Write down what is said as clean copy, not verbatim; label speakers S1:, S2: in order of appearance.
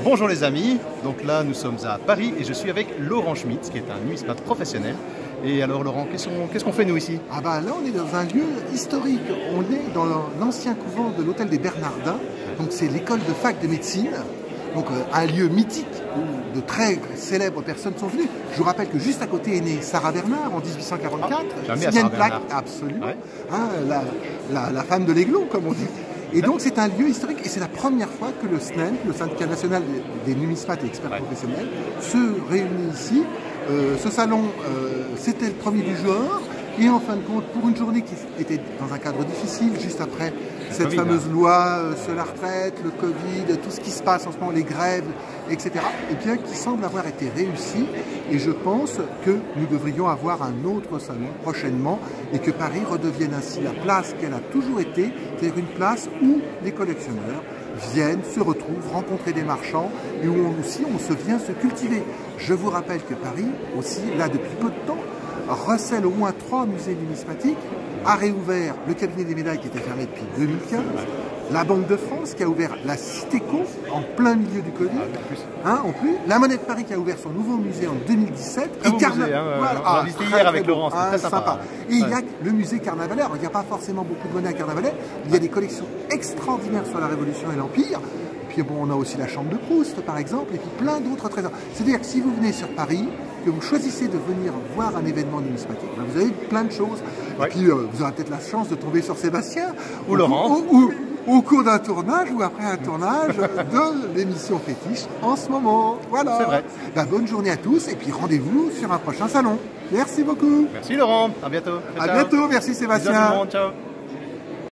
S1: Bonjour les amis, donc là nous sommes à Paris et je suis avec Laurent Schmitz qui est un numismate professionnel. Et alors Laurent, qu'est-ce qu'on fait nous ici?
S2: Ah bah là on est dans un lieu historique, on est dans l'ancien couvent de l'hôtel des Bernardins, donc c'est l'école de fac de médecine, donc un lieu mythique où de très célèbres personnes sont venues. Je vous rappelle que juste à côté est née Sarah Bernard en 1844, il y a une plaque, absolument, ouais. Hein, la femme de l'Aiglon comme on dit. Et donc c'est un lieu historique et c'est la première fois que le SNEN, le Syndicat National des Numismates et Experts Professionnels, se réunit ici. Ce salon, c'était le premier du genre, et en fin de compte, pour une journée qui était dans un cadre difficile, juste après cette fameuse loi sur la retraite, le Covid, tout ce qui se passe en ce moment, les grèves, etc., et bien qui semble avoir été réussi, et je pense que nous devrions avoir un autre salon prochainement, et que Paris redevienne ainsi la place qu'elle a toujours été, c'est-à-dire une place où les collectionneurs viennent, se retrouvent, rencontrer des marchands et où aussi on se vient se cultiver. Je vous rappelle que Paris, aussi, là depuis peu de temps, recèle au moins 3 musées numismatiques, a réouvert le cabinet des médailles qui était fermé depuis 2015, la Banque de France qui a ouvert la Citéco en plein milieu du Covid, en plus, la Monnaie de Paris qui a ouvert son nouveau musée en 2017,
S1: et voilà, on l'a visité hier avec Laurent, c'était très sympa.
S2: Et il y a le musée Carnavalet, alors il n'y a pas forcément beaucoup de monnaie à Carnavalet, il y a des collections extraordinaires sur la Révolution et l'Empire. Puis bon, on a aussi la chambre de Proust par exemple, et puis plein d'autres trésors. C'est-à-dire que si vous venez sur Paris, que vous choisissez de venir voir un événement numismatique, vous avez plein de choses. Et puis vous aurez peut-être la chance de tomber sur Sébastien,
S1: ou Laurent,
S2: au cours d'un tournage ou après un tournage de l'émission Fétiche en ce moment. Voilà.
S1: C'est vrai.
S2: Ben, bonne journée à tous et puis rendez-vous sur un prochain salon. Merci beaucoup.
S1: Merci Laurent, à bientôt.
S2: À bientôt, merci Sébastien.
S1: Ciao.